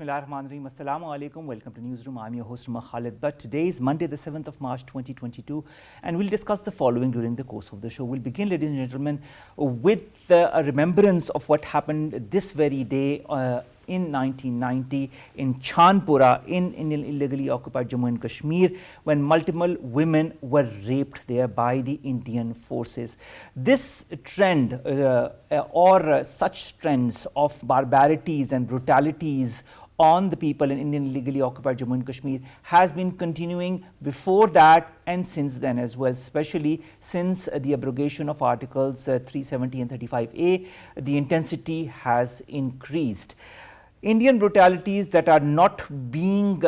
Bismillahirrahmanirrahim. Assalamu alaikum. Welcome to Newsroom. I'm your host, Khalid. But today is Monday, the 7th of March, 2022, and we'll discuss the following during the course of the show. We'll begin, ladies and gentlemen, with a remembrance of what happened this very day in 1990 in Chanapora in Indian illegally occupied Jammu and Kashmir, when multiple women were raped there by the Indian forces. This trend or such trends of barbarities and brutalities on the people in Indian illegally occupied Jammu and Kashmir has been continuing before that and since then as well, especially since the abrogation of Articles 370 and 35A. The intensity has increased. Indian brutalities that are not being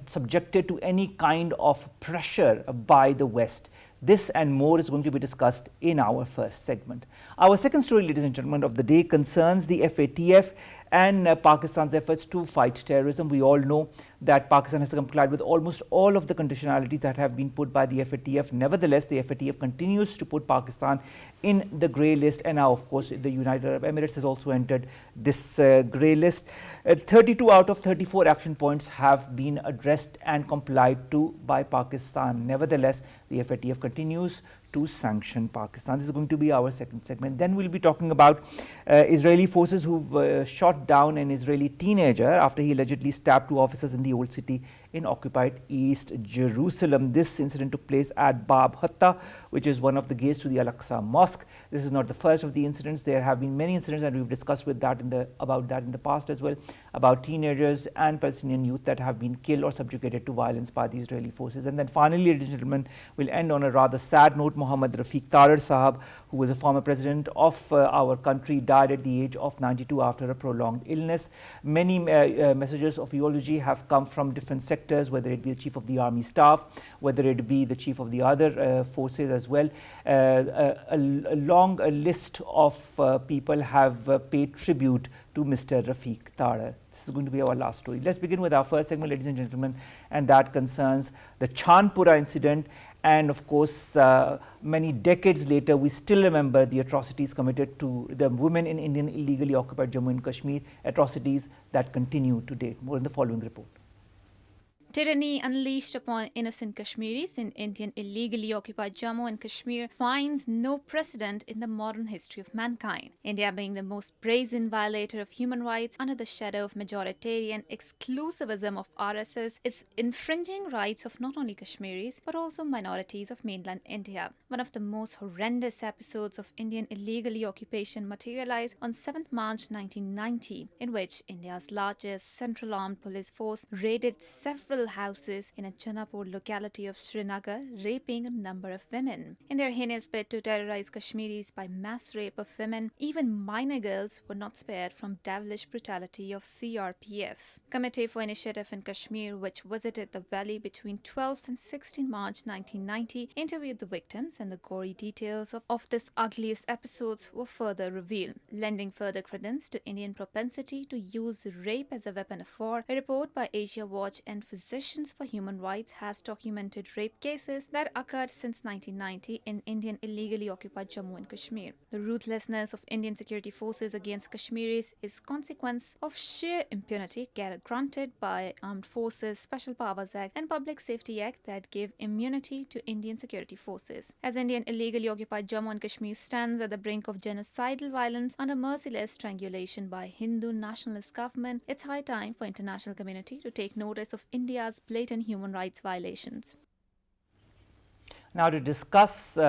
subjected to any kind of pressure by the West. This and more is going to be discussed in our first segment. Our second story, ladies and gentlemen, of the day concerns the FATF and Pakistan's efforts to fight terrorism. We all know that Pakistan has complied with almost all of the conditionalities that have been put by the FATF. Nevertheless, the FATF continues to put Pakistan in the grey list, and now, of course, the United Arab Emirates has also entered this grey list. 32 out of 34 action points have been addressed and complied to by Pakistan. Nevertheless, the FATF continues to sanction Pakistan. This is going to be our second segment. Then we'll be talking about Israeli forces who've shot down an Israeli teenager after he allegedly stabbed two officers in the old city in occupied East Jerusalem. This incident took place at Bab Hatta, which is one of the gates to the Al-Aqsa Mosque. This is not the first of the incidents. There have been many incidents, and we've discussed about that in the past as well, about teenagers and Palestinian youth that have been killed or subjugated to violence by the Israeli forces. And then finally, ladies and gentlemen, we'll end on a rather sad note. Mohammad Rafiq Tarar Sahab, who was a former president of our country, died at the age of 92 after a prolonged illness. Many messages of eulogy have come from different sectors, whether it be the chief of the army staff, whether it be the chief of the other forces as well. A long list of people have paid tribute to Mr. Rafiq Tarar. This is going to be our last story. Let's begin with our first segment, ladies and gentlemen, and that concerns the Chanapora incident. And of course, many decades later, we still remember the atrocities committed to the women in Indian illegally occupied Jammu and Kashmir, atrocities that continue to date. More in the following report. Tyranny unleashed upon innocent Kashmiris in Indian illegally occupied Jammu and Kashmir finds no precedent in the modern history of mankind. India, being the most brazen violator of human rights under the shadow of majoritarian exclusivism of RSS, is infringing rights of not only Kashmiris but also minorities of mainland India. One of the most horrendous episodes of Indian illegally occupation materialized on 7th March 1990, in which India's largest central armed police force raided several houses in a Chanapora locality of Srinagar, raping a number of women. In their heinous bid to terrorize Kashmiris by mass rape of women, even minor girls were not spared from devilish brutality of CRPF. Committee for Initiative in Kashmir, which visited the valley between 12th and 16th March 1990, interviewed the victims, and the gory details of this ugliest episodes were further revealed, lending further credence to Indian propensity to use rape as a weapon of war. A report by Asia Watch and Physicians for Human Rights has documented rape cases that occurred since 1990 in Indian illegally occupied Jammu and Kashmir. The ruthlessness of Indian security forces against Kashmiris is consequence of sheer impunity granted by Armed Forces Special Powers Act and Public Safety Act that give immunity to Indian security forces. As Indian illegally occupied Jammu and Kashmir stands at the brink of genocidal violence under merciless strangulation by Hindu nationalist government, it's high time for international community to take notice of India's blatant human rights violations. Now, to discuss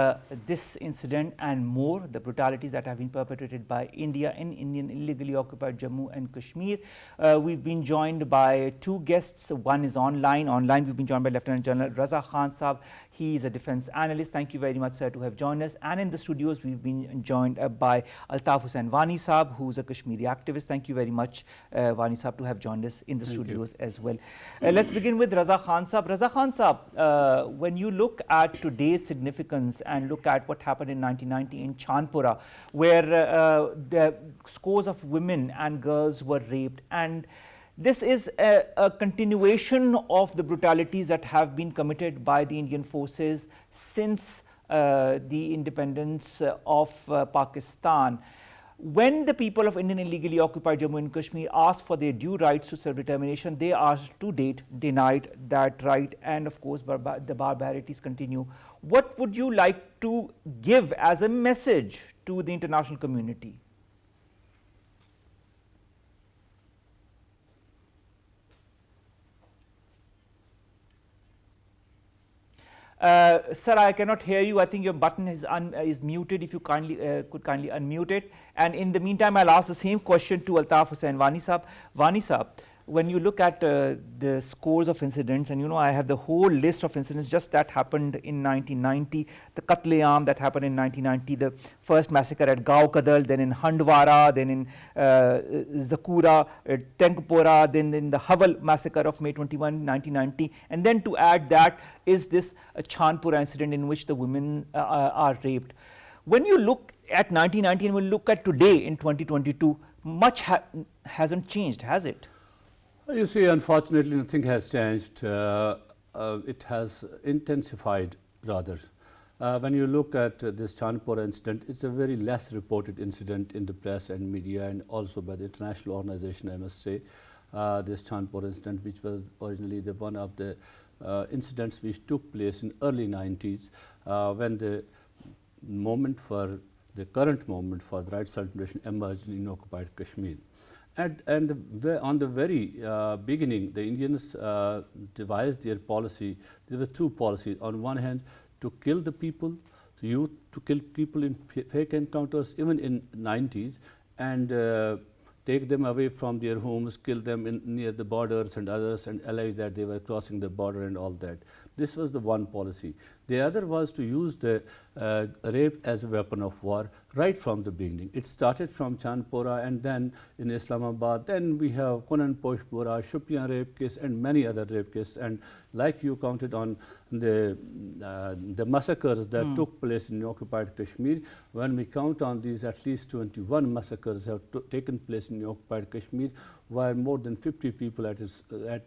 this incident and more, the brutalities that have been perpetrated by India in Indian illegally occupied Jammu and Kashmir, we've been joined by two guests. One is online. We've been joined by Lieutenant General Raza Khan Saab. He is a defense analyst. Thank you very much, sir, to have joined us. And in the studios, we've been joined by Altaf Hussain Wani Saab, who's a Kashmiri activist. Thank you very much, Wani Saab, to have joined us in the studios as well. Let's begin with Raza Khan Saab. Raza Khan Saab, when you look at today's significance and look at what happened in 1990 in Chanapora, where the scores of women and girls were raped, and this is a continuation of the brutalities that have been committed by the Indian forces since the independence of Pakistan. When the people of Indian illegally occupied Jammu and Kashmir asked for their due rights to self-determination, they are to date denied that right, and of course the barbarities continue. What would you like to give as a message to the international community? Sir, I cannot hear you. I think your button is muted. If you could kindly unmute it. And in the meantime, I'll ask the same question to Altaf, Hussain, Wani Saab. Wani Saab, when you look at the scores of incidents, and I have the whole list of incidents just that happened in 1990, the Katle-Aam that happened in 1990, the first massacre at Gao Kadal, then in Handwara, then in Zakura, Tenkpora, then in the Haval massacre of May 21, 1990, and then to add that is this Chanapora incident in which the women are raped. When you look at 1990 and when you look at today in 2022, much hasn't changed, has it? You see, unfortunately, nothing has changed. It has intensified, rather. When you look at this Chanapora incident, it's a very less reported incident in the press and media, and also by the international organization, I must say. This Chanapora incident, which was originally one of the incidents which took place in early 90s, when the current moment for the right self-determination emerged in occupied Kashmir. And on the very beginning, the Indians devised their policy. There were two policies. On one hand, to kill the people, the youth, to kill people in fake encounters, even in 90s, and take them away from their homes, kill them near the borders and others, and allege that they were crossing the border and all that. This was the one policy. The other was to use the rape as a weapon of war right from the beginning. It started from Chanapora, and then in Islamabad. Then we have Kunan Poshpura, Shupian rape case, and many other rape cases. And like you counted on the massacres that took place in occupied Kashmir, when we count on these, at least 21 massacres have taken place in occupied Kashmir, where more than 50 people at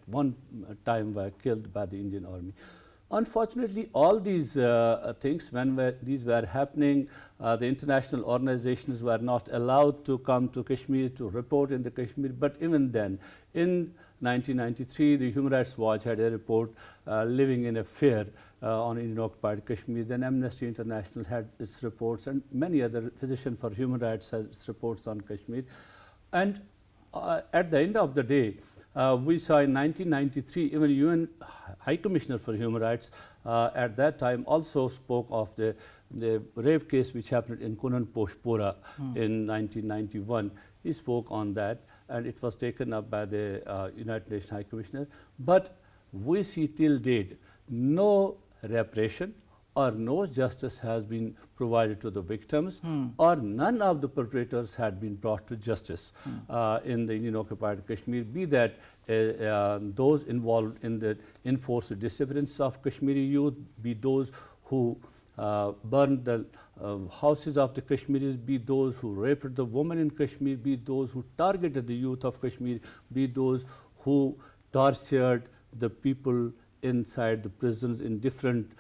one time were killed by the Indian Army. Unfortunately, all these things, when these were happening, the international organizations were not allowed to come to Kashmir to report in the Kashmir. But even then, in 1993, the Human Rights Watch had a report living in a fear on Indian-occupied Kashmir. Then Amnesty International had its reports, and many other Physicians for Human Rights has its reports on Kashmir. And at the end of the day, we saw in 1993, even UN High Commissioner for Human Rights at that time also spoke of the rape case which happened in Kunan Poshpura in 1991. He spoke on that, and it was taken up by the United Nations High Commissioner. But we see till date no reparation or no justice has been provided to the victims, or none of the perpetrators had been brought to justice in the Indian-occupied Kashmir, be that those involved in the enforced disappearance of Kashmiri youth, be those who burned the houses of the Kashmiris, be those who raped the women in Kashmir, be those who targeted the youth of Kashmir, be those who tortured the people inside the prisons in different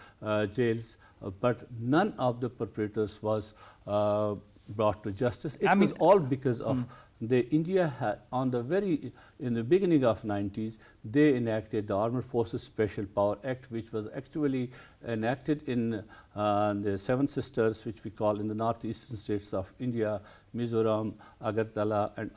jails, but none of the perpetrators was brought to justice. It was all because of India had, in the beginning of 90s, they enacted the Armed Forces Special Power Act, which was actually enacted in the Seven Sisters, which we call in the northeastern states of India, Mizoram, Agartala, and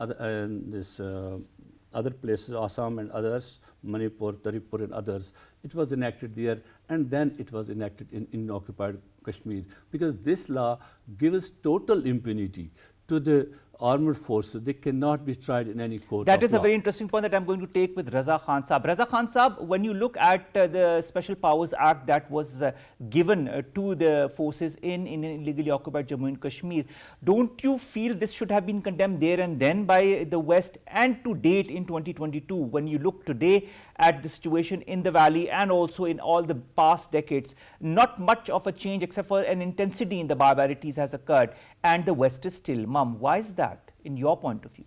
other places, Assam and others, Manipur, Tripura and others. It was enacted there, and then it was enacted in occupied Kashmir, because this law gives total impunity to the armed forces. They cannot be tried in any court. That is a very interesting point that I'm going to take with Raza Khan Saab. Raza Khan Saab, when you look at the Special Powers Act that was given to the forces in illegally occupied Jammu and Kashmir, don't you feel this should have been condemned there and then by the West? And to date in 2022, when you look today at the situation in the valley and also in all the past decades, not much of a change except for an intensity in the barbarities has occurred, and the West is still mum. Why is that, in your point of view?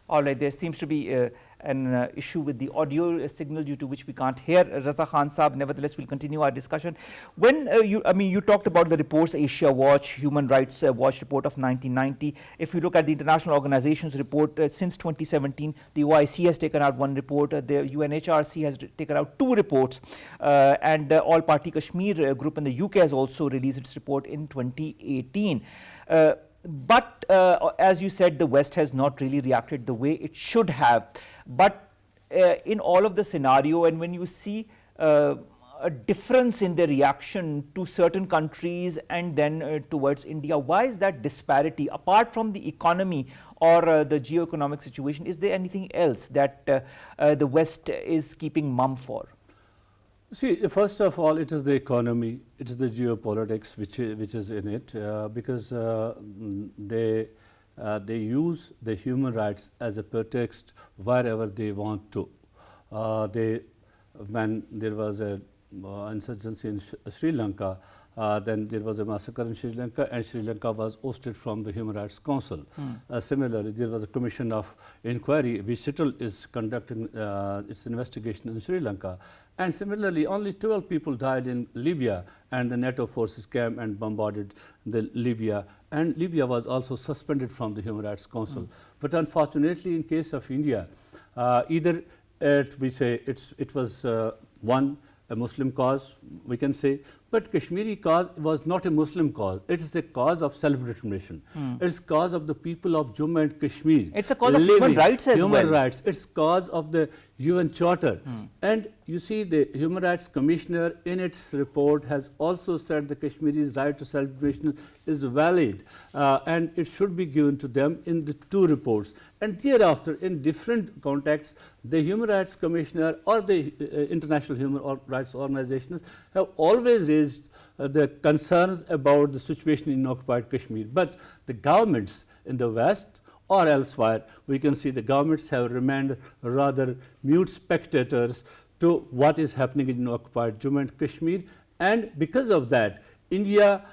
All right, there seems to be an issue with the audio signal due to which we can't hear Raza Khan Saab. Nevertheless, we'll continue our discussion. When you talked about the reports, Asia Watch, Human Rights Watch report of 1990. If you look at the international organizations report since 2017, the OIC has taken out one report, the UNHRC has taken out two reports, and the All Party Kashmir group in the UK has also released its report in 2018. But as you said, the West has not really reacted the way it should have. But in all of the scenario, and when you see a difference in the reaction to certain countries and then towards India, why is that disparity? Apart from the economy or the geo-economic situation, is there anything else that the West is keeping mum for? See, first of all, it is the economy, it is the geopolitics which is in it, because they use the human rights as a pretext wherever they want to. When there was a insurgency in Sri Lanka, then there was a massacre in Sri Lanka, and Sri Lanka was ousted from the Human Rights Council. Similarly, there was a commission of inquiry which still is conducting its investigation in Sri Lanka. And similarly, only 12 people died in Libya, and the NATO forces came and bombarded Libya. And Libya was also suspended from the Human Rights Council. But unfortunately, in case of India, either we say it was a Muslim cause, we can say, but Kashmiri cause was not a Muslim cause. It is a cause of self-determination. It's cause of the people of Jammu and Kashmir. It's a cause of human rights as well. Human rights. It's cause of the UN Charter. And you see, the Human Rights Commissioner in its report has also said the Kashmiri's right to self-determination is valid, and it should be given to them in the two reports. And thereafter, in different contexts, the Human Rights Commissioner or the international human rights organizations have always raised the concerns about the situation in occupied Kashmir. But the governments in the West or elsewhere, we can see the governments have remained rather mute spectators to what is happening in occupied Jammu and Kashmir. And because of that, India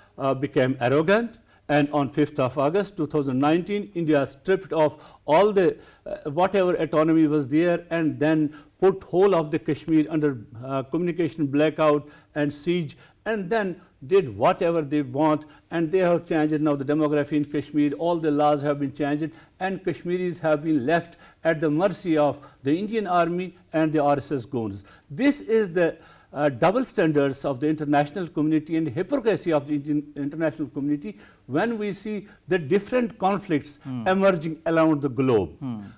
became arrogant. And on 5th of August 2019, India stripped off all the whatever autonomy was there, and then put whole of the Kashmir under communication blackout and siege, and then did whatever they want. And they have changed now the demography in Kashmir, all the laws have been changed, and Kashmiris have been left at the mercy of the Indian army and the RSS goons. This is the double standards of the international community and hypocrisy of the international community when we see the different conflicts emerging around the globe.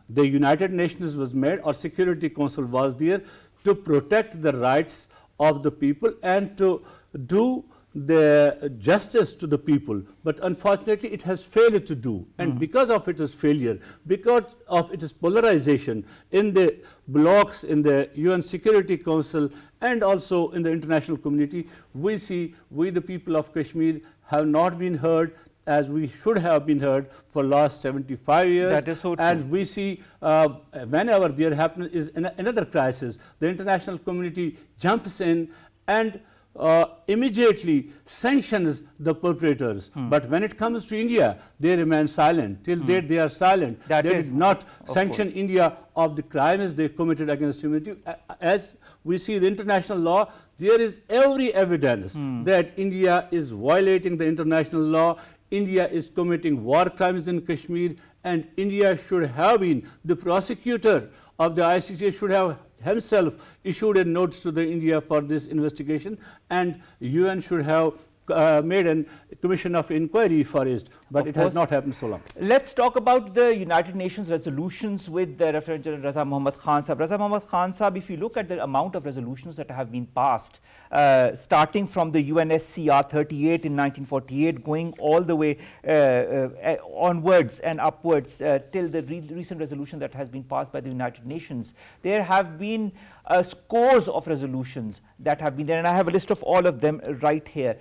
The United Nations was made, or Security Council was there to protect the rights of the people and to do the justice to the people, but unfortunately it has failed to do. And because of its failure, because of its polarization in the blocks in the UN Security Council and also in the international community, we see we the people of Kashmir have not been heard as we should have been heard for last 75 years. That is so true. And we see whenever there happens is another crisis, the international community jumps in and immediately sanctions the perpetrators. But when it comes to India, they remain silent. Till date, they are silent. They did not sanction India of the crimes they committed against humanity. As we see the international law, there is every evidence that India is violating the international law. India is committing war crimes in Kashmir, and India should have been the prosecutor of the ICC, should have himself issued a notice to the India for this investigation, and UN should have made a commission of inquiry for it, but it has not happened so long. Let's talk about the United Nations resolutions with the Referent General Raza Muhammad Khan Sahab. Raza Muhammad Khan Sahab, if you look at the amount of resolutions that have been passed, starting from the UNSCR 38 in 1948, going all the way onwards and upwards till the recent resolution that has been passed by the United Nations, there have been scores of resolutions that have been there, and I have a list of all of them right here.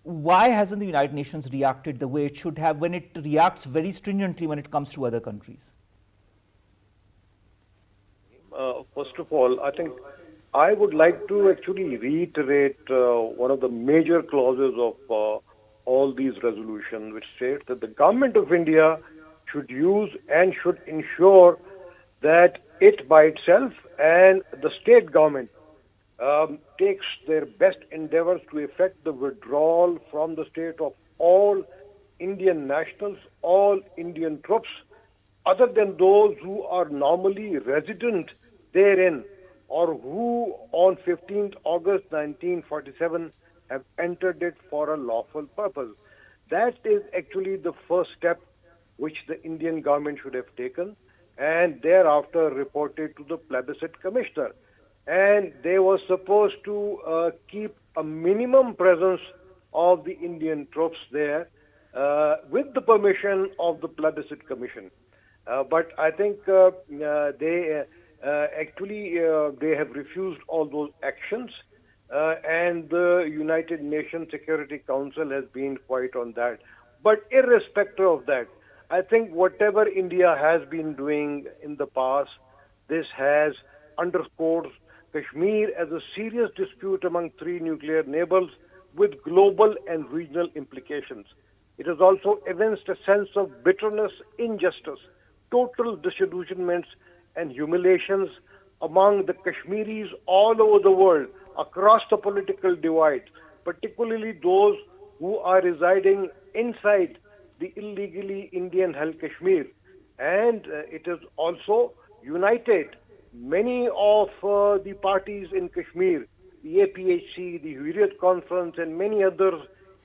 Why hasn't the United Nations reacted the way it should have when it reacts very stringently when it comes to other countries? First of all, I think I would like to actually reiterate one of the major clauses of all these resolutions, which states that the government of India should use and should ensure that it by itself and the state government takes their best endeavors to effect the withdrawal from the state of all Indian nationals, all Indian troops, other than those who are normally resident therein or who on 15th August 1947 have entered it for a lawful purpose. That is actually the first step which the Indian government should have taken and thereafter reported to the plebiscite commissioner. And they were supposed to keep a minimum presence of the Indian troops there with the permission of the plebiscite commission. But I think they they have refused all those actions, and the United Nations Security Council has been quiet on that. But irrespective of that, I think whatever India has been doing in the past, this has underscored Kashmir as a serious dispute among three nuclear neighbors with global and regional implications. It has also evinced a sense of bitterness, injustice, total disillusionments, and humiliations among the Kashmiris all over the world, across the political divide, particularly those who are residing inside the illegally Indian-held Kashmir. And it has also united many of the parties in Kashmir, the APHC, the Hurriyat Conference, and many others,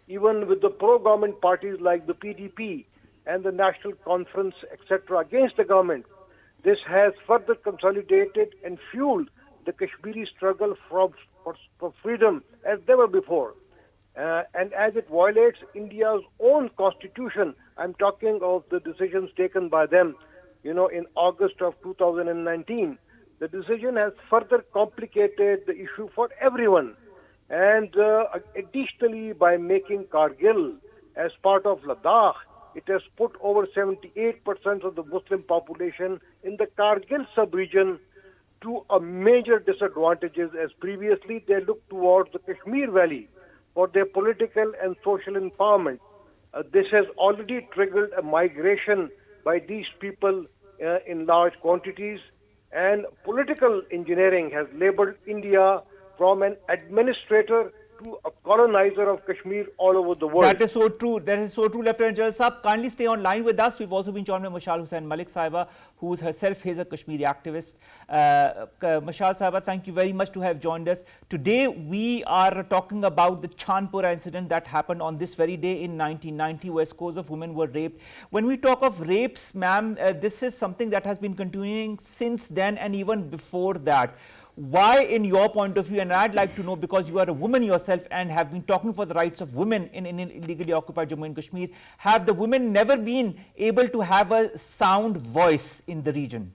even with the pro-government parties like the PDP and the National Conference, etc., against the government. This has further consolidated and fueled the Kashmiri struggle for freedom as never before. And as it violates India's own constitution, I'm talking of the decisions taken by them, in August of 2019. The decision has further complicated the issue for everyone. And additionally, by making Kargil as part of Ladakh, it has put over 78% of the Muslim population in the Kargil sub-region to a major disadvantages, as previously they looked towards the Kashmir Valley for their political and social empowerment. This has already triggered a migration by these people in large quantities, and political engineering has labeled India from an administrator to a colonizer of Kashmir all over the world. That is so true. That is so true, Lieutenant General Saab. Kindly stay on line with us. We've also been joined by Mashaal Hussain Malick Sahiba, who is herself a Kashmiri activist. Mashaal Sahiba, thank you very much to have joined us. Today, we are talking about the Chanapora incident that happened on this very day in 1990, where scores of women were raped. When we talk of rapes, ma'am, this is something that has been continuing since then and even before that. Why, in your point of view, and I'd like to know, because you are a woman yourself and have been talking for the rights of women in illegally occupied Jammu and Kashmir, have the women never been able to have a sound voice in the region?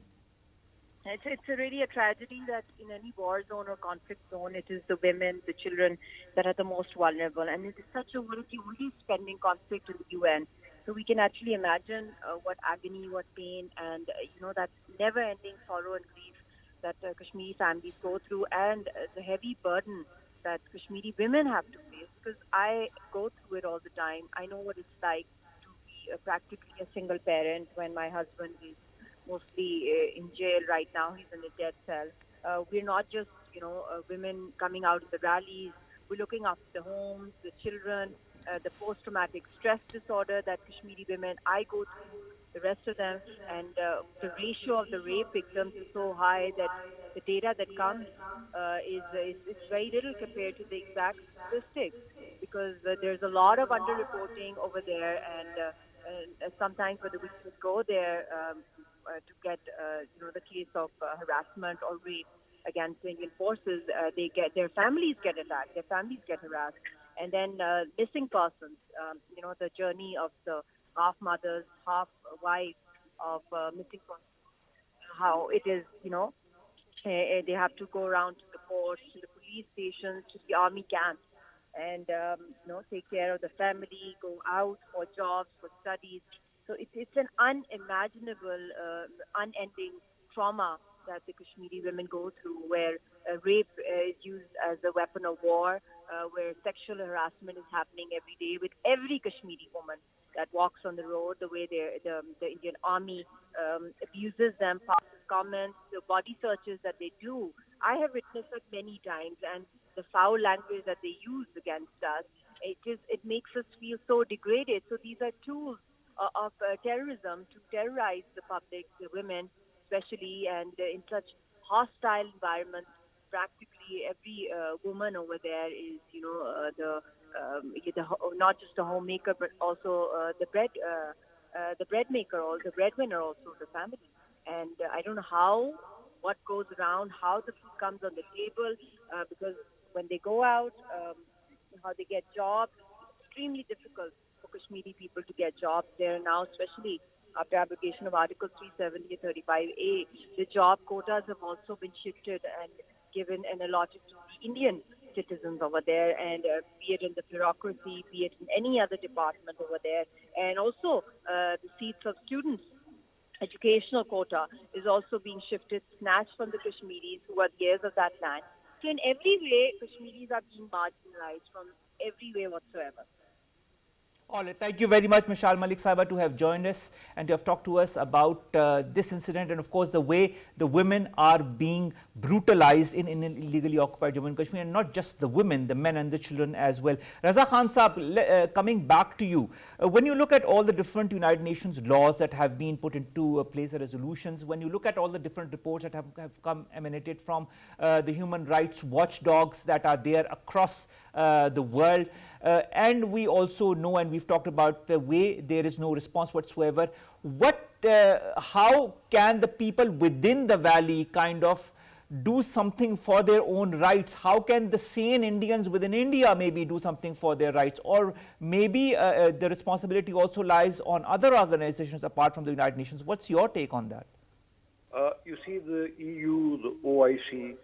It's really a tragedy that in any war zone or conflict zone, it is the women, the children that are the most vulnerable. And it is such a world, the only spending conflict in the UN. So we can actually imagine what agony, what pain, and that never-ending sorrow and grief that Kashmiri families go through, and the heavy burden that Kashmiri women have to face, because I go through it all the time. I know what it's like to be practically a single parent when my husband is mostly in jail right now. He's in a death cell. We're not just, women coming out of the rallies. We're looking after the homes, the children, the post-traumatic stress disorder that Kashmiri women, I go through, the rest of them, and the ratio of the rape victims is so high that the data that comes is very little compared to the exact statistics, because there's a lot of underreporting over there, and sometimes when the victims go there to get the case of harassment or rape against Indian forces, their families get attacked, their families get harassed, and then missing persons, the journey of the half mothers, half wives of missing persons, how it is, they have to go around to the courts, to the police stations, to the army camps, and take care of the family, go out for jobs, for studies. So it's an unimaginable, unending trauma that the Kashmiri women go through, where rape is used as a weapon of war, where sexual harassment is happening every day with every Kashmiri woman. that walks on the road, the way the Indian Army abuses them, passes comments, the body searches that they do. I have witnessed it many times, and the foul language that they use against us, it makes us feel so degraded. So these are tools of terrorism to terrorize the public, the women especially, and in such hostile environments. Practically every woman over there is, not just a homemaker, but also the bread maker, or the breadwinner, also the family. And I don't know what goes around, how the food comes on the table, because when they go out, how they get jobs, it's extremely difficult for Kashmiri people to get jobs there now, especially after abrogation of Article 370 and 35A. The job quotas have also been shifted and given and allotted to the Indian citizens over there, and be it in the bureaucracy, be it in any other department over there. And also the seats of students, educational quota is also being shifted, snatched from the Kashmiris who are the heirs of that land. So in every way, Kashmiris are being marginalized from every way whatsoever. All right, thank you very much, Mashaal Malick Sahaba, to have joined us and to have talked to us about this incident and, of course, the way the women are being brutalized in illegally occupied Jammu and Kashmir, and not just the women, the men and the children as well. Raza Khan Saab, coming back to you, when you look at all the different United Nations laws that have been put into place, the resolutions, when you look at all the different reports that have come emanated from the human rights watchdogs that are there across the world, and we also know, and we've talked about the way there is no response whatsoever. How can the people within the valley kind of do something for their own rights? How can the sane Indians within India maybe do something for their rights? Or maybe the responsibility also lies on other organizations apart from the United Nations. What's your take on that? You see, the EU, the OIC,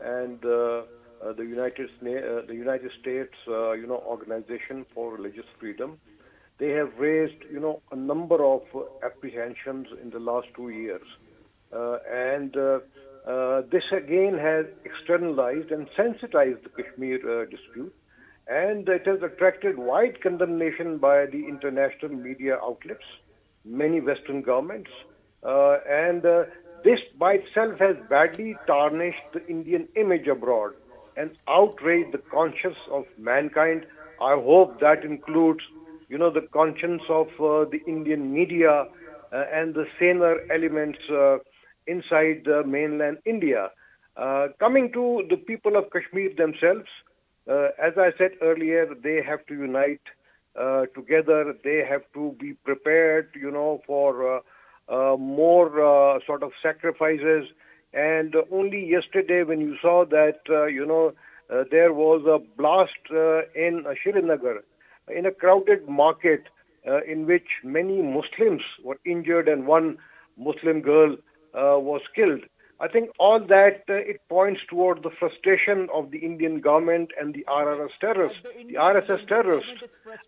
and the United States, Organization for Religious Freedom, they have raised, a number of apprehensions in the last 2 years, and this again has externalized and sensitized the Kashmir dispute, and it has attracted wide condemnation by the international media outlets, many Western governments, and this by itself has badly tarnished the Indian image abroad and outraged the conscience of mankind. I hope that includes, the conscience of the Indian media and the saner elements inside mainland India. Coming to the people of Kashmir themselves, as I said earlier, they have to unite together. They have to be prepared, for more sort of sacrifices. And only yesterday, when you saw that, there was a blast in Srinagar, in a crowded market in which many Muslims were injured and one Muslim girl was killed. I think all that, it points toward the frustration of the Indian government and the RSS terrorists,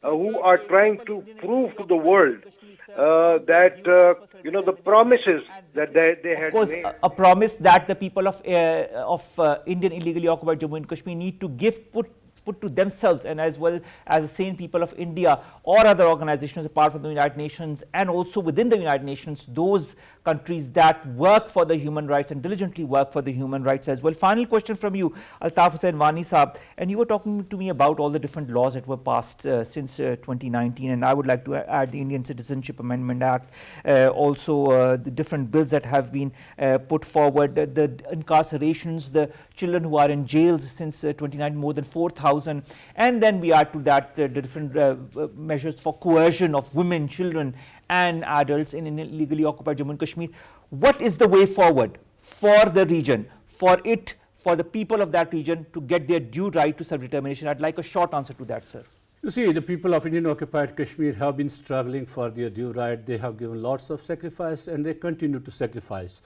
who are trying to prove to the world that, the promises that they had made. Of course, a promise that the people of Indian illegally occupied Jammu and Kashmir need to put to themselves, and as well as the sane people of India or other organizations apart from the United Nations, and also within the United Nations, those countries that work for the human rights and diligently work for the human rights as well. Final question from you, Altaf Hussain, Wani Saab, and you were talking to me about all the different laws that were passed since 2019, and I would like to add the Indian Citizenship Amendment Act, also the different bills that have been put forward, the incarcerations, the children who are in jails since 2019, more than 4,000, and then we add to that the different measures for coercion of women, children and adults in illegally occupied Jammu and Kashmir. What is the way forward for the region, for the people of that region to get their due right to self-determination? I'd like a short answer to that, sir. You see, the people of Indian occupied Kashmir have been struggling for their due right. They have given lots of sacrifice and they continue to sacrifice.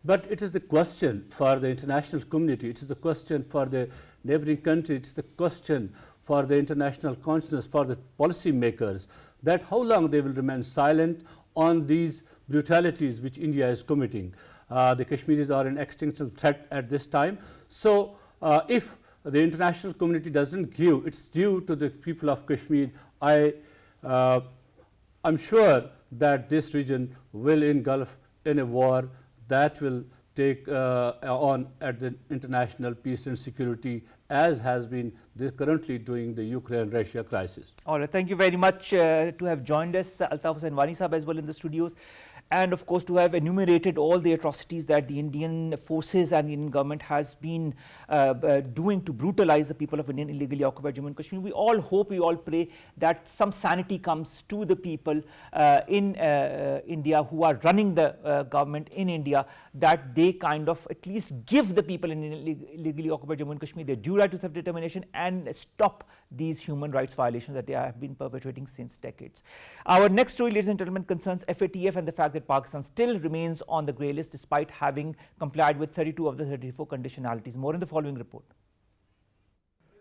But it is the question for the international community, it is the question for the neighboring country, it's the question for the international consciousness, for the policy makers, that how long they will remain silent on these brutalities which India is committing. The Kashmiris are an extinction threat at this time. So if the international community doesn't give its due to the people of Kashmir, I I'm sure that this region will engulf in a war that will take on at the international peace and security, as has been currently doing the Ukraine-Russia crisis. All right, thank you very much to have joined us, Altaf and Wani Sahab as well in the studios. And of course, to have enumerated all the atrocities that the Indian forces and the Indian government has been doing to brutalize the people of Indian illegally occupied Jammu and Kashmir. We all hope, we all pray that some sanity comes to the people in India who are running the government in India, that they kind of at least give the people in illegally occupied Jammu and Kashmir their due right to self-determination and stop these human rights violations that they have been perpetrating since decades. Our next story, ladies and gentlemen, concerns FATF and the fact that Pakistan still remains on the grey list despite having complied with 32 of the 34 conditionalities. More in the following report.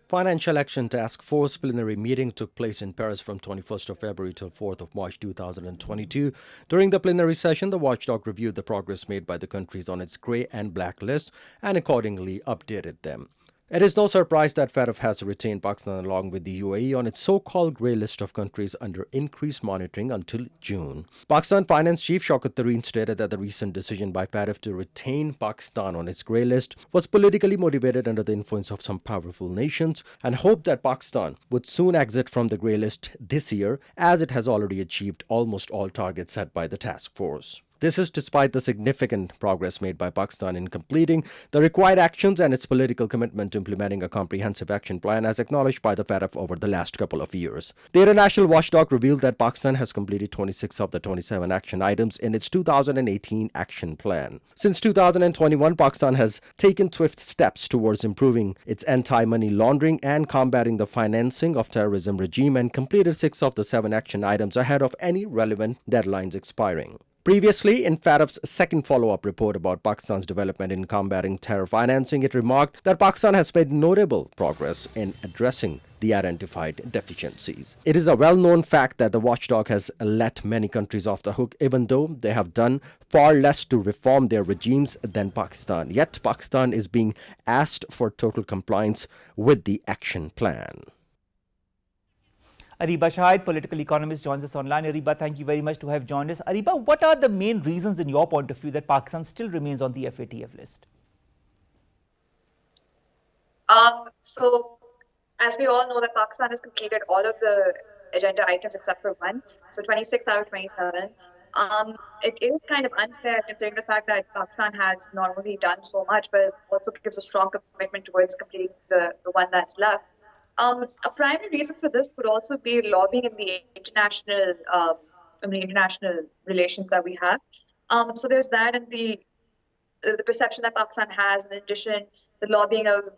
Financial Action Task Force plenary meeting took place in Paris from 21st of February till 4th of March 2022. During the plenary session, the watchdog reviewed the progress made by the countries on its grey and black list and accordingly updated them. It is no surprise that FATF has retained Pakistan along with the UAE on its so-called grey list of countries under increased monitoring until June. Pakistan Finance Chief Shaukat Tareen stated that the recent decision by FATF to retain Pakistan on its grey list was politically motivated under the influence of some powerful nations and hoped that Pakistan would soon exit from the grey list this year, as it has already achieved almost all targets set by the task force. This is despite the significant progress made by Pakistan in completing the required actions and its political commitment to implementing a comprehensive action plan as acknowledged by the FATF over the last couple of years. The international watchdog revealed that Pakistan has completed 26 of the 27 action items in its 2018 action plan. Since 2021, Pakistan has taken swift steps towards improving its anti-money laundering and combating the financing of terrorism regime and completed 6 of the 7 action items ahead of any relevant deadlines expiring. Previously, in FATF's second follow-up report about Pakistan's development in combating terror financing, it remarked that Pakistan has made notable progress in addressing the identified deficiencies. It is a well-known fact that the watchdog has let many countries off the hook, even though they have done far less to reform their regimes than Pakistan. Yet, Pakistan is being asked for total compliance with the action plan. Ariba Shahid, political economist, joins us online. Ariba, thank you very much to have joined us. Ariba, what are the main reasons in your point of view that Pakistan still remains on the FATF list? So, as we all know, that Pakistan has completed all of the agenda items except for one, so 26 out of 27. It is kind of unfair considering the fact that Pakistan has not only done so much, but it also gives a strong commitment towards completing the one that's left. A primary reason for this could also be lobbying in the international relations that we have. So there's that, and the perception that Pakistan has, in addition, the lobbying of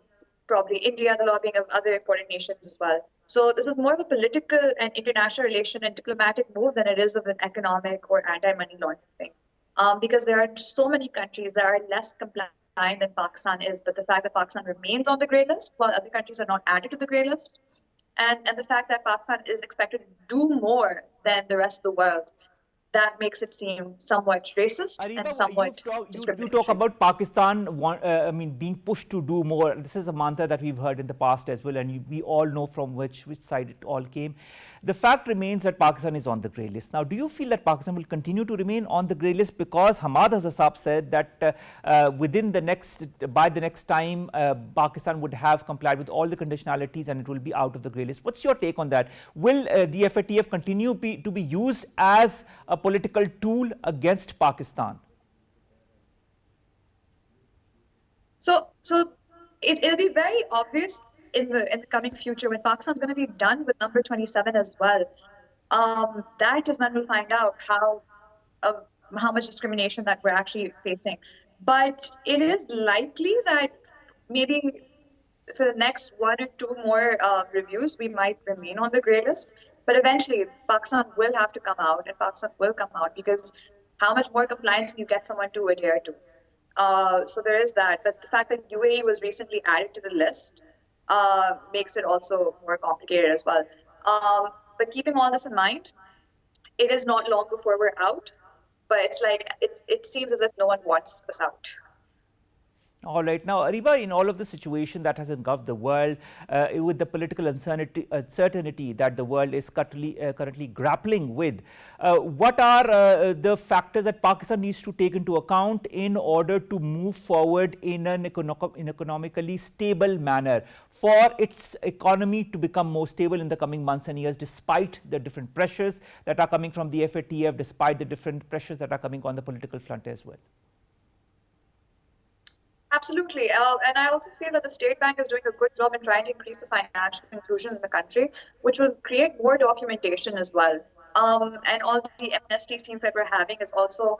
probably India, the lobbying of other important nations as well. So this is more of a political and international relation and diplomatic move than it is of an economic or anti-money laundering, because there are so many countries that are less compliant than Pakistan is, but the fact that Pakistan remains on the grey list while other countries are not added to the grey list, and the fact that Pakistan is expected to do more than the rest of the world, that makes it seem somewhat racist Ariba, and somewhat discriminatory. You talk about Pakistan being pushed to do more. This is a mantra that we've heard in the past as well, and we all know from which side it all came. The fact remains that Pakistan is on the grey list. Now, do you feel that Pakistan will continue to remain on the grey list because Hamad Hassab said that by the next time Pakistan would have complied with all the conditionalities and it will be out of the grey list? What's your take on that? Will the FATF continue to be used as a political tool against Pakistan? So it'll be very obvious in the coming future when Pakistan's going to be done with number 27 as well. That is when we'll find out how much discrimination that we're actually facing. But it is likely that maybe for the next 1 or 2 more reviews, we might remain on the grey list. But eventually, Pakistan will have to come out, and Pakistan will come out, because how much more compliance can you get someone to adhere to? So there is that. But the fact that UAE was recently added to the list makes it also more complicated as well. But keeping all this in mind, it is not long before we're out. But it's like it seems as if no one wants us out. All right. Now, Ariba, in all of the situation that has engulfed the world, with the political uncertainty that the world is currently grappling with, what are the factors that Pakistan needs to take into account in order to move forward in an economically stable manner for its economy to become more stable in the coming months and years, despite the different pressures that are coming from the FATF, despite the different pressures that are coming on the political front as well? Absolutely. And I also feel that the State Bank is doing a good job in trying to increase the financial inclusion in the country, which will create more documentation as well. And all the amnesty schemes that we're having is also,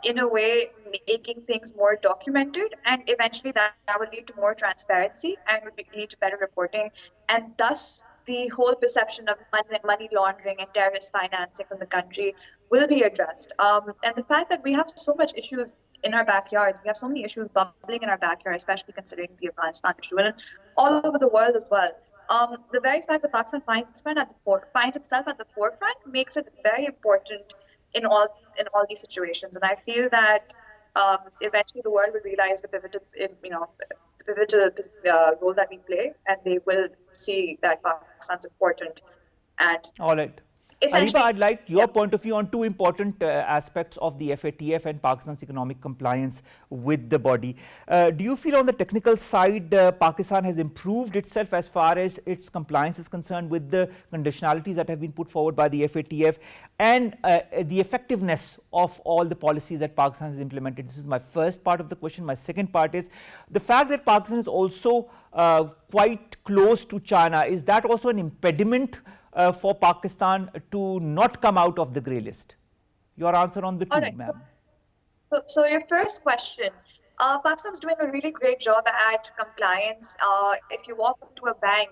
in a way, making things more documented. And eventually that will lead to more transparency and will lead to better reporting. And thus, the whole perception of money laundering and terrorist financing from the country will be addressed. And the fact that we have so much issues in our backyards, we have so many issues bubbling in our backyard, especially considering the Afghanistan issue, and all over the world as well. The very fact that Pakistan finds itself at the forefront makes it very important in all these situations. And I feel that eventually the world will realize the pivotal role that we play, and they will see that Pakistan's important. And all right. Ariba, I'd like your point of view on two important aspects of the FATF and Pakistan's economic compliance with the body. Do you feel on the technical side Pakistan has improved itself as far as its compliance is concerned with the conditionalities that have been put forward by the FATF and the effectiveness of all the policies that Pakistan has implemented? This is my first part of the question. My second part is the fact that Pakistan is also quite close to China. Is that also an impediment for Pakistan to not come out of the grey list? Your answer on the two, right, ma'am. So your first question, Pakistan's doing a really great job at compliance. If you walk into a bank,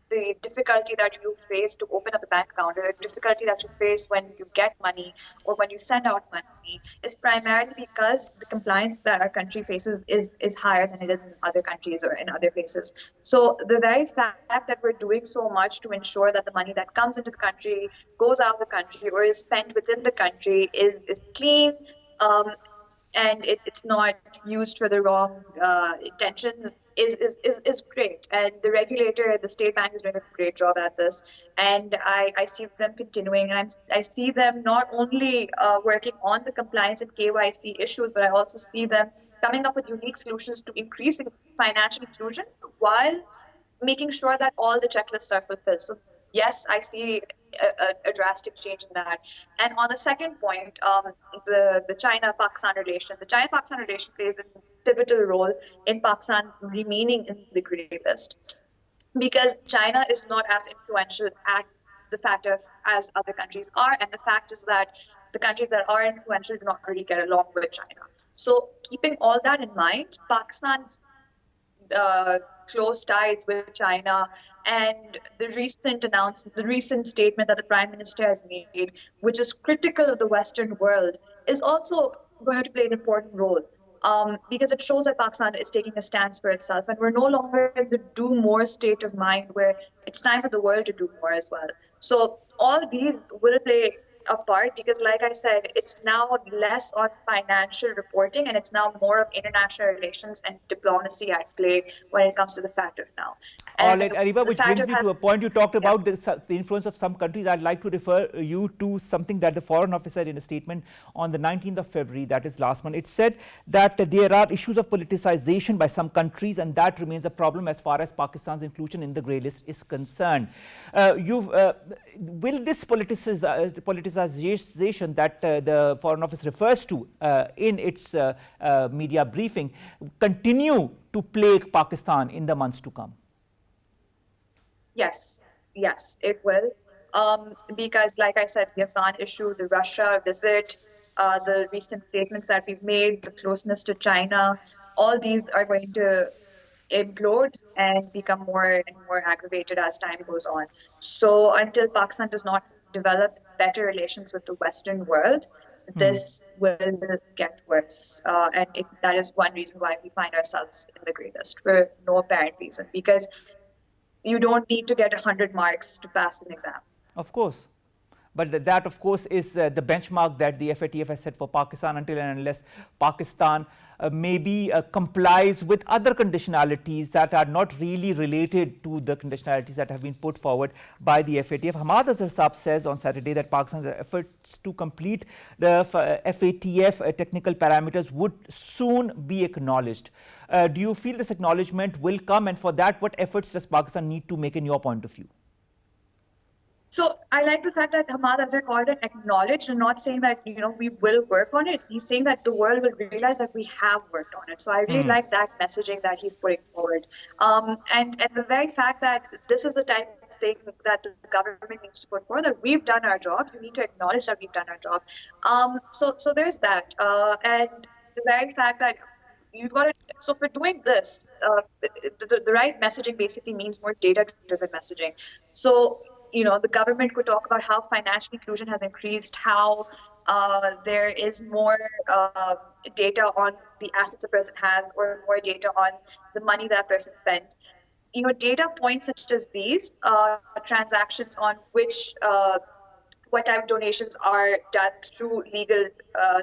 the difficulty that you face to open up a bank account, or the difficulty that you face when you get money or when you send out money, is primarily because the compliance that our country faces is higher than it is in other countries or in other places. So the very fact that we're doing so much to ensure that the money that comes into the country, goes out of the country, or is spent within the country is clean, and it's not used for the wrong intentions is great. And the regulator, the State Bank, is doing a great job at this. And I see them continuing. And I see them not only working on the compliance and KYC issues, but I also see them coming up with unique solutions to increase financial inclusion while making sure that all the checklists are fulfilled. So yes, I see a drastic change in that. And on the second point, the China-Pakistan relation. The China-Pakistan relation plays a pivotal role in Pakistan remaining in the grey list, because China is not as influential at the FATF as other countries are. And the fact is that the countries that are influential do not really get along with China. So keeping all that in mind, Pakistan's close ties with China and the recent statement that the Prime Minister has made, which is critical of the Western world, is also going to play an important role, because it shows that Pakistan is taking a stance for itself, and we're no longer in the do more state of mind where it's time for the world to do more as well. So all these will play a part, because like I said, it's now less on financial reporting and it's now more of international relations and diplomacy at play when it comes to the FATF now. All right, Ariba, which brings me to a point you talked about, the influence of some countries. I'd like to refer you to something that the Foreign Office said in a statement on the 19th of February, that is last month. It said that there are issues of politicization by some countries, and that remains a problem as far as Pakistan's inclusion in the grey list is concerned. Will this politicization that the Foreign Office refers to in its media briefing continue to plague Pakistan in the months to come? Yes, it will. Because like I said, the Afghan issue, the Russia visit, the recent statements that we've made, the closeness to China, all these are going to implode and become more and more aggravated as time goes on. So until Pakistan does not develop better relations with the Western world, this will get worse. And that is one reason why we find ourselves in the grey list, for no apparent reason, because you don't need to get 100 marks to pass an exam. Of course. But that, of course, is the benchmark that the FATF has set for Pakistan. Until and unless Pakistan maybe complies with other conditionalities that are not really related to the conditionalities that have been put forward by the FATF. Hamad Azhar Saab says on Saturday that Pakistan's efforts to complete the FATF technical parameters would soon be acknowledged. Do you feel this acknowledgement will come, and for that, what efforts does Pakistan need to make in your point of view? So I like the fact that Hamad Azhar called it acknowledged and not saying that, we will work on it. He's saying that the world will realize that we have worked on it. So I really like that messaging that he's putting forward. And the very fact that this is the type of thing that the government needs to put forward, that we've done our job, you need to acknowledge that we've done our job. So there's that. And the very fact that you've got to, so for doing this, the right messaging basically means more data-driven messaging. So, the government could talk about how financial inclusion has increased, how there is more data on the assets a person has, or more data on the money that person spends. Data points such as these, transactions on which what type of donations are done through legal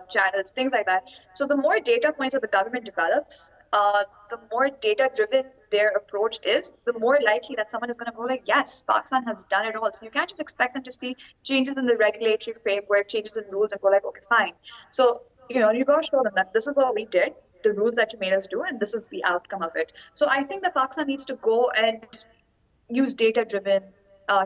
channels, things like that. So the more data points that the government develops, the more data-driven their approach is, the more likely that someone is going to go like, yes, Pakistan has done it all. So you can't just expect them to see changes in the regulatory framework, changes in rules, and go like, okay, fine. So, you got to show them that this is what we did, the rules that you made us do, and this is the outcome of it. So I think that Pakistan needs to go and use data-driven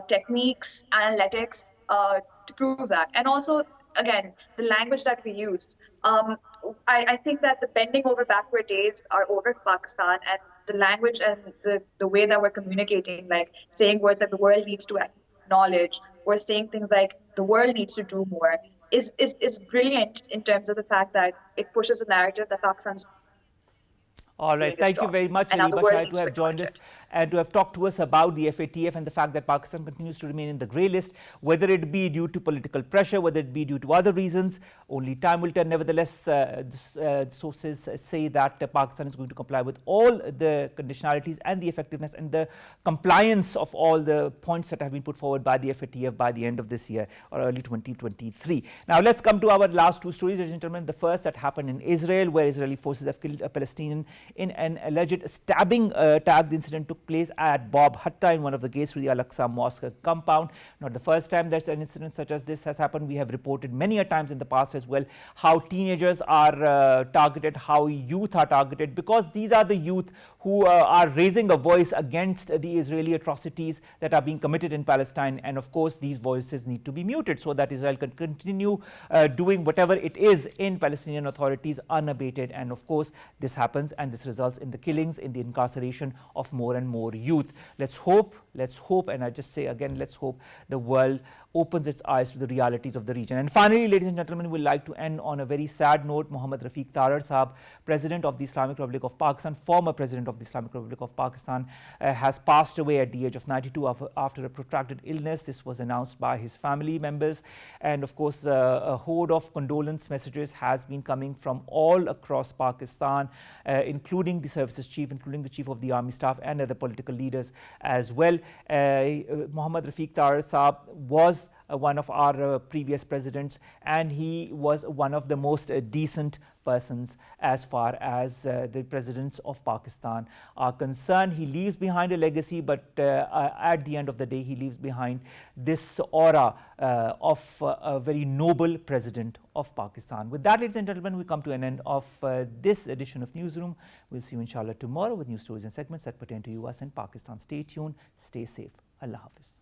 techniques, analytics, to prove that. And also, again, the language that we used. I think that the bending over backward days are over for Pakistan, and the language and the way that we're communicating, like saying words like the world needs to acknowledge, or saying things like the world needs to do more, is brilliant in terms of the fact that it pushes a narrative that Pakistan's. All right, thank you very much, Ariba, Shahid, to have joined us and to have talked to us about the FATF and the fact that Pakistan continues to remain in the grey list, whether it be due to political pressure, whether it be due to other reasons. Only time will tell. Nevertheless, sources say that Pakistan is going to comply with all the conditionalities and the effectiveness and the compliance of all the points that have been put forward by the FATF by the end of this year or early 2023. Now, let's come to our last two stories, ladies and gentlemen. The first that happened in Israel, where Israeli forces have killed a Palestinian in an alleged stabbing attack. The incident took place at Bob Hatta in one of the gates to the Al-Aqsa Mosque compound. Not the first time that an incident such as this has happened. We have reported many a times in the past as well how teenagers are targeted, how youth are targeted, because these are the youth who are raising a voice against the Israeli atrocities that are being committed in Palestine. And of course, these voices need to be muted so that Israel can continue doing whatever it is in Palestinian authorities unabated. And of course, this happens and this results in the killings, in the incarceration of more and more youth. Let's hope, and I just say again, let's hope the world opens its eyes to the realities of the region. And finally, ladies and gentlemen, we'd like to end on a very sad note. Muhammad Rafiq Tarar Saab, President of the Islamic Republic of Pakistan, former President of the Islamic Republic of Pakistan, has passed away at the age of 92 after a protracted illness. This was announced by his family members. And of course, a horde of condolence messages has been coming from all across Pakistan, including the services chief, including the chief of the army staff and other political leaders as well. Muhammad Rafiq Tarar Saab was one of our previous presidents, and he was one of the most decent persons as far as the presidents of Pakistan are concerned. He leaves behind a legacy, but at the end of the day, he leaves behind this aura of a very noble president of Pakistan. With that, ladies and gentlemen, we come to an end of this edition of Newsroom. We'll see you inshallah tomorrow with news stories and segments that pertain to us in Pakistan. Stay tuned, stay safe. Allah Hafiz.